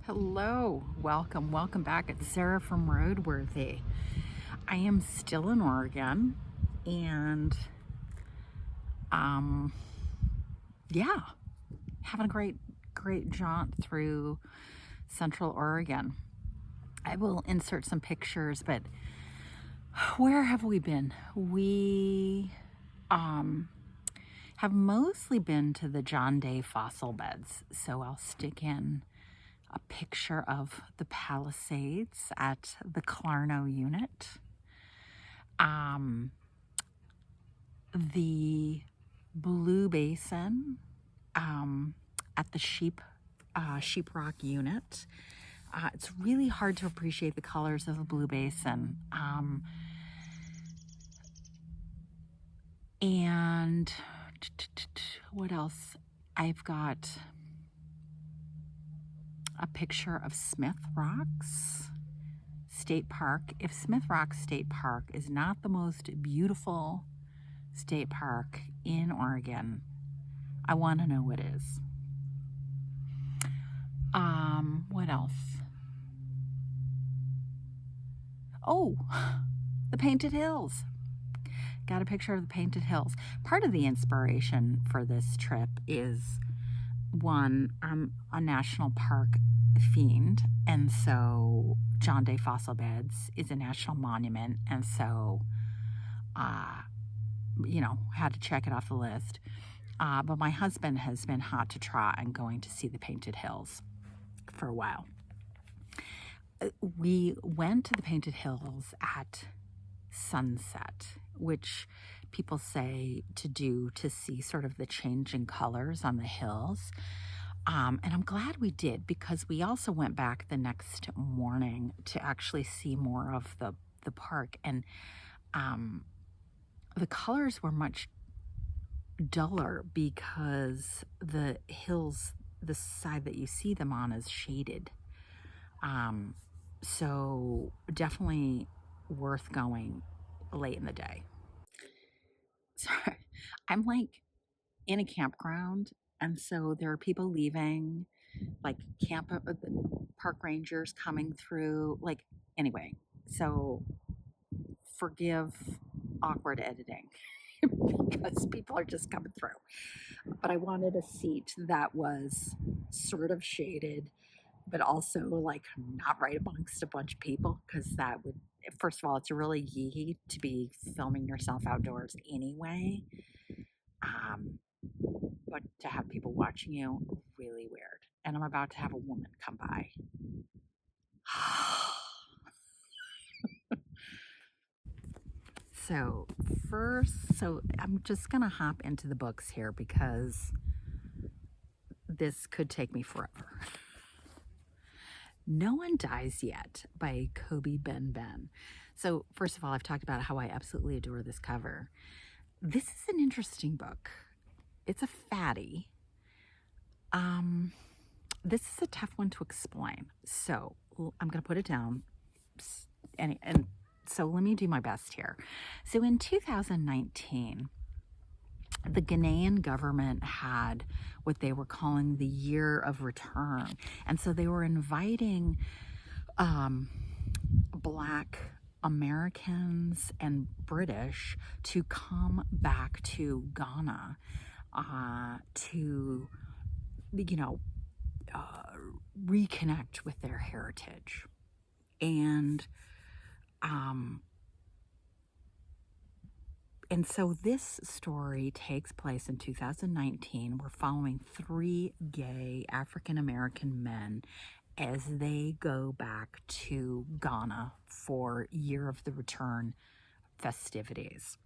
Hello, welcome back. It's Sarah from Roadworthy. I am still in Oregon, and yeah, having a great jaunt through Central Oregon. I will insert some pictures, but where have we been? We have mostly been to the John Day fossil beds, so I'll stick in a picture of the Palisades at the Clarno unit, the Blue Basin at the Sheeprock unit. It's really hard to appreciate the colors of the Blue Basin. And what else? I've got a picture of Smith Rocks State Park. If Smith Rocks State Park is not the most beautiful state park in Oregon, I want to know what is. What else? Oh, the Painted Hills. Got a picture of the Painted Hills. Part of the inspiration for this trip is, one, I'm a national park fiend, and so John Day Fossil Beds is a national monument, and so had to check it off the list. But my husband has been hot to trot and going to see the Painted Hills for a while. We went to the Painted Hills at sunset, which people say to do to see sort of the changing colors on the hills. And I'm glad we did, because we also went back the next morning to actually see more of the park. And the colors were much duller because the hills, the side that you see them on, is shaded. So definitely worth going late in the day. Sorry, I'm like in a campground, and so there are people leaving, like park rangers coming through, anyway, so forgive awkward editing because people are just coming through. But I wanted a seat that was sort of shaded, but also not right amongst a bunch of people, because that would, first of all, it's really yee to be filming yourself outdoors anyway. But to have people watching you, really weird. And I'm about to have a woman come by. So I'm just going to hop into the books here because this could take me forever. No One Dies Yet by Kobby Ben Ben. So first of all, I've talked about how I absolutely adore this cover. This is an interesting book. It's a fatty. This is a tough one to explain. So I'm going to put it down. And so let me do my best here. So in 2019, the Ghanaian government had what they were calling the Year of Return. And so they were inviting Black Americans and British to come back to Ghana to, reconnect with their heritage. And so this story takes place in 2019. We're following 3 gay African-American men as they go back to Ghana for Year of the Return festivities.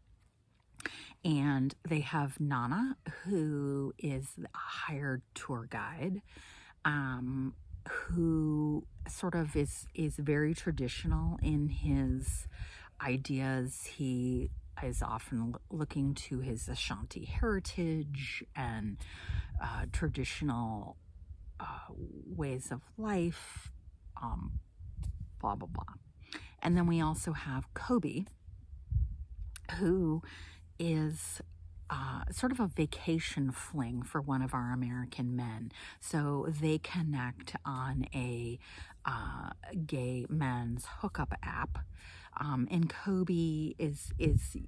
And they have Nana, who is a hired tour guide, who sort of is very traditional in his ideas. He is often looking to his Ashanti heritage and traditional ways of life, blah, blah, blah. And then we also have Kobby, who is sort of a vacation fling for one of our American men. So they connect on a gay men's hookup app. And Kobby is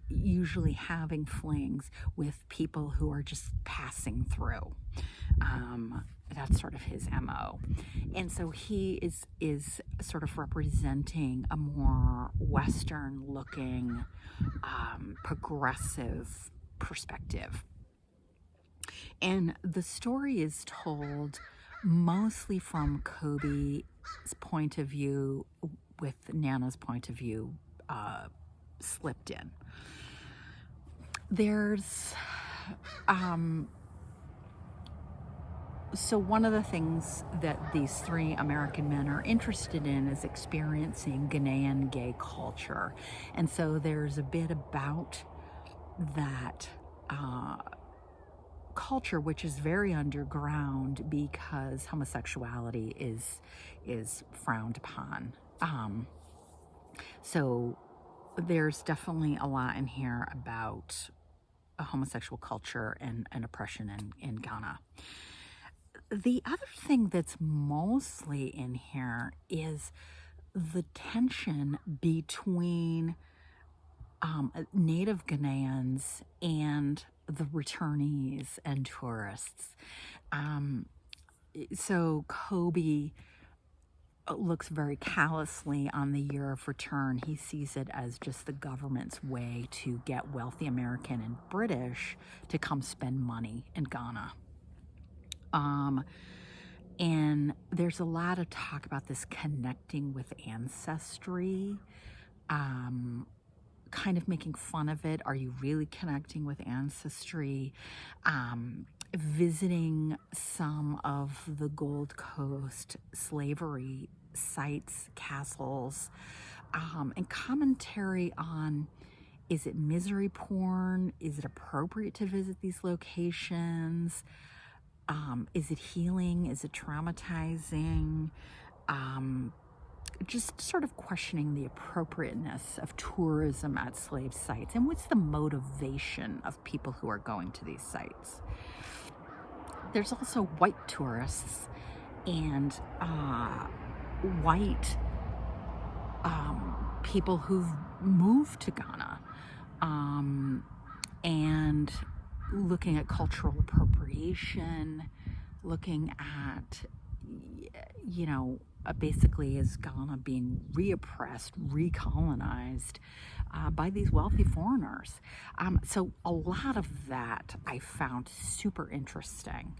usually having flings with people who are just passing through. That's sort of his MO. And so he is sort of representing a more Western looking, progressive perspective. And the story is told mostly from Kobby's point of view, with Nana's point of view slipped in. There's so one of the things that these three American men are interested in is experiencing Ghanaian gay culture. And so there's a bit about that culture, which is very underground because homosexuality is frowned upon. So there's definitely a lot in here about a homosexual culture and oppression in Ghana. The other thing that's mostly in here is the tension between native Ghanaians and the returnees and tourists. So Kobby looks very callously on the year of return. He sees it as just the government's way to get wealthy American and British to come spend money in Ghana. And there's a lot of talk about this connecting with ancestry, kind of making fun of it. Are you really connecting with ancestry? Visiting some of the Gold Coast slavery sites, castles, and commentary on, is it misery porn? Is it appropriate to visit these locations? Is it healing? Is it traumatizing? Just sort of questioning the appropriateness of tourism at slave sites, and what's the motivation of people who are going to these sites. There's also white tourists and white people who've moved to Ghana, and looking at cultural appropriation, looking at, basically is Ghana being reoppressed, recolonized by these wealthy foreigners. So a lot of that I found super interesting.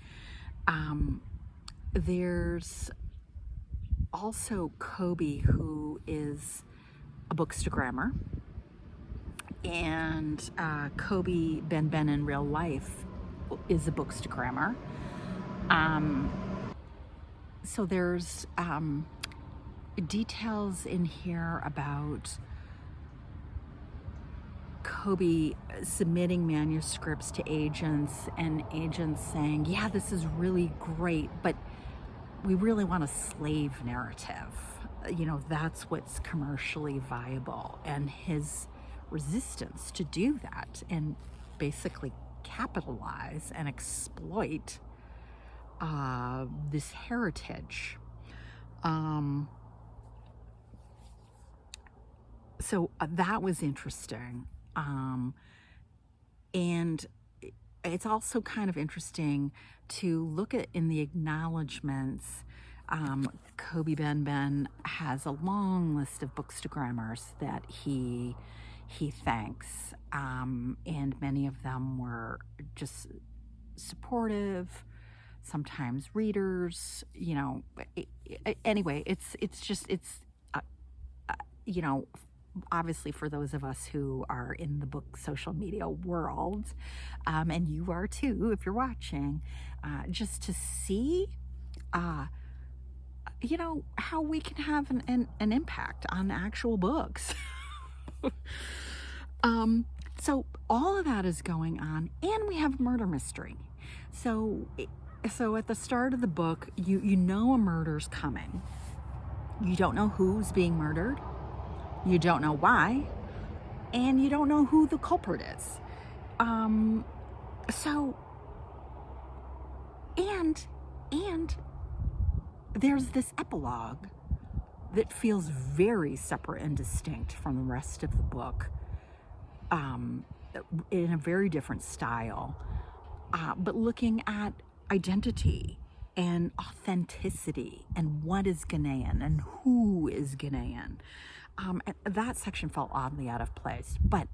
There's also Kobby, who is a bookstagrammer, and Kobby Ben Ben in real life is a bookstagrammer. So there's details in here about Kobby submitting manuscripts to agents, and agents saying, yeah, this is really great, but we really want a slave narrative. That's what's commercially viable. And his resistance to do that and basically capitalize and exploit this heritage. So that was interesting. And it's also kind of interesting to look at in the acknowledgments. Kobby Ben Ben has a long list of bookstagrammers that he thanks, and many of them were just supportive, sometimes readers, anyway, it's obviously for those of us who are in the book social media world, and you are too if you're watching, just to see how we can have an impact on actual books. So all of that is going on, and we have murder mystery. So at the start of the book, you know a murder's coming. You don't know who's being murdered. You don't know why, and you don't know who the culprit is. So, and there's this epilogue that feels very separate and distinct from the rest of the book, in a very different style, but looking at identity and authenticity and what is Ghanaian and who is Ghanaian. And that section felt oddly out of place, but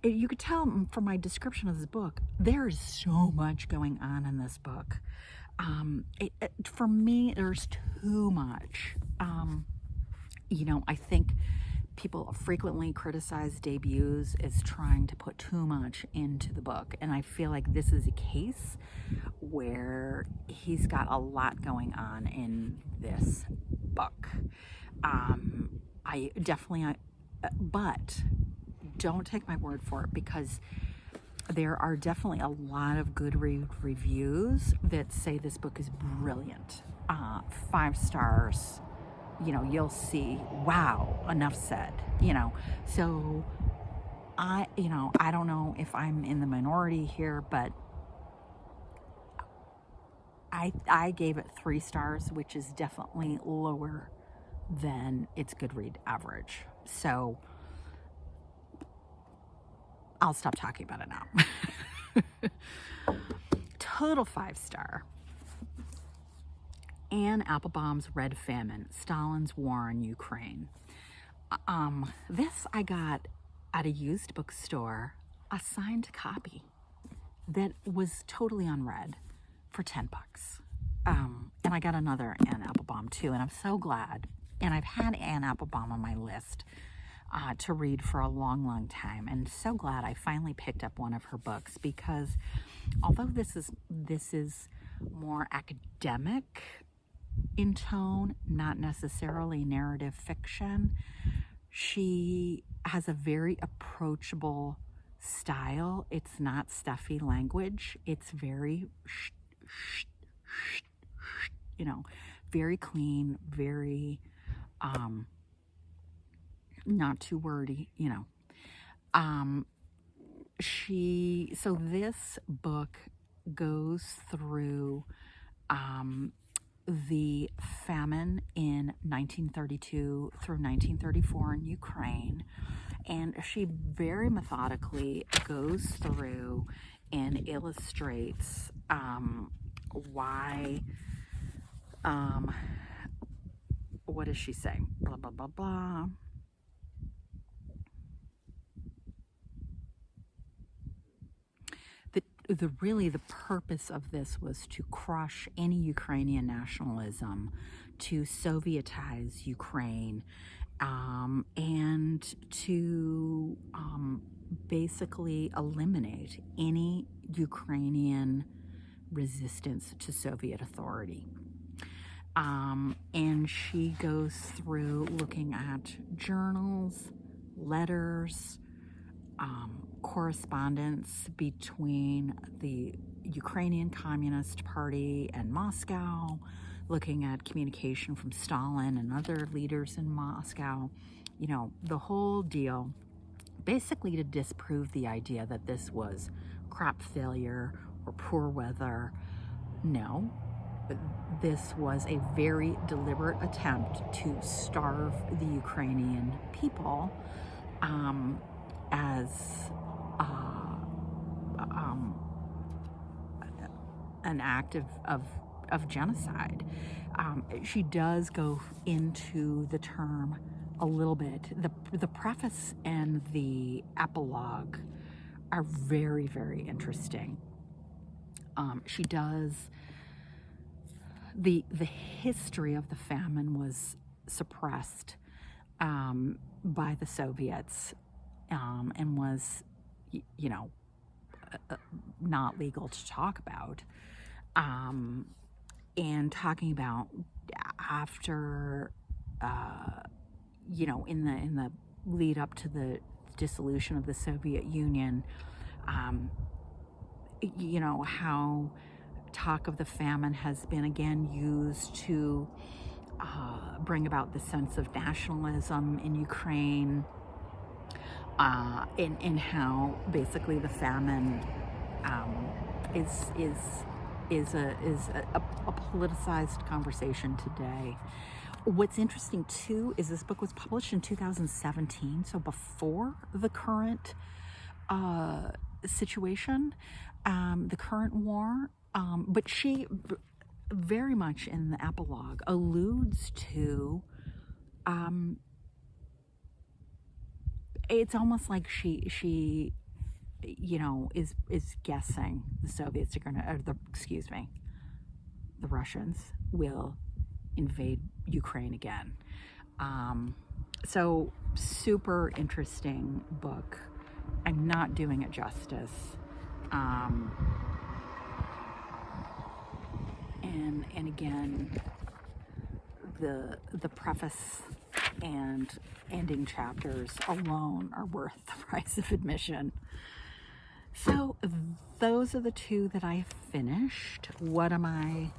you could tell from my description of this book, there is so much going on in this book. For me, there's too much. I think people frequently criticize debuts as trying to put too much into the book, and I feel like this is a case where he's got a lot going on in this book. But don't take my word for it, because there are definitely a lot of good reviews that say this book is brilliant. 5 stars. You'll see, wow, enough said, So I don't know if I'm in the minority here, but I gave it 3 stars, which is definitely lower than its Goodread average. So I'll stop talking about it now. Total 5-star. Anne Applebaum's Red Famine, Stalin's War in Ukraine. This I got at a used bookstore, a signed copy that was totally unread for $10. And I got another Anne Applebaum too, and I'm so glad. And I've had Anne Applebaum on my list to read for a long time, and so glad I finally picked up one of her books, because although this is more academic in tone, not necessarily narrative fiction, she has a very approachable style. It's not stuffy language. It's very very clean, very not too wordy, So this book goes through the famine in 1932 through 1934 in Ukraine, and she very methodically goes through and illustrates why. What does she say? Blah blah blah blah. The purpose of this was to crush any Ukrainian nationalism, to Sovietize Ukraine, and to basically eliminate any Ukrainian resistance to Soviet authority. And she goes through looking at journals, letters, correspondence between the Ukrainian Communist Party and Moscow, looking at communication from Stalin and other leaders in Moscow, the whole deal, basically to disprove the idea that this was crop failure or poor weather. No, this was a very deliberate attempt to starve the Ukrainian people as an act of genocide. She does go into the term a little bit. The preface and the epilogue are very, very interesting. She does the history of the famine was suppressed by the Soviets, and was, not legal to talk about. And talking about after, in the lead up to the dissolution of the Soviet Union, how talk of the famine has been again used to bring about the sense of nationalism in Ukraine. in how basically the famine is a politicized conversation today. What's interesting too is this book was published in 2017, so before the current situation, the current war. But she very much in the epilogue alludes to. It's almost like she is guessing the Soviets are going to, the Russians will invade Ukraine again. So super interesting book. I'm not doing it justice. And again, the preface and ending chapters alone are worth the price of admission. So those are the two that I finished. What am I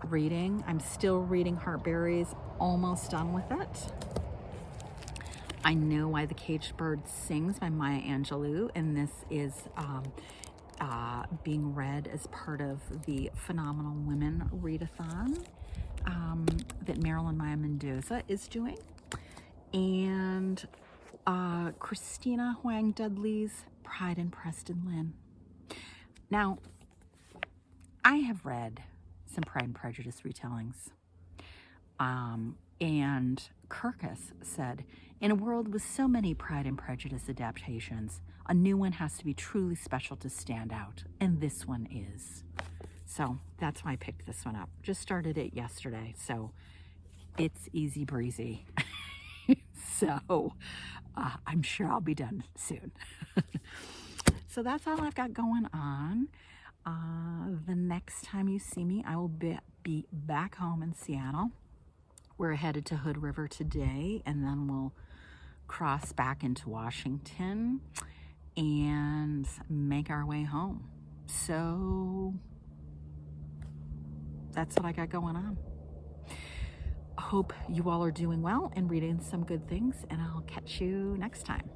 reading? I'm still reading Heartberries, almost done with it. I Know Why the Caged Bird Sings by Maya Angelou, and this is being read as part of the Phenomenal Women Readathon that Marilyn Maya Mendoza is doing. And Christina Hwang Dudley's Pride and Preston Lynn. Now, I have read some Pride and Prejudice retellings. And Kirkus said, in a world with so many Pride and Prejudice adaptations, a new one has to be truly special to stand out. And this one is. So that's why I picked this one up. Just started it yesterday, so it's easy breezy. So I'm sure I'll be done soon. So that's all I've got going on. The next time you see me, I will be back home in Seattle. We're headed to Hood River today, and then we'll cross back into Washington and make our way home. So that's what I got going on. Hope you all are doing well and reading some good things, and I'll catch you next time.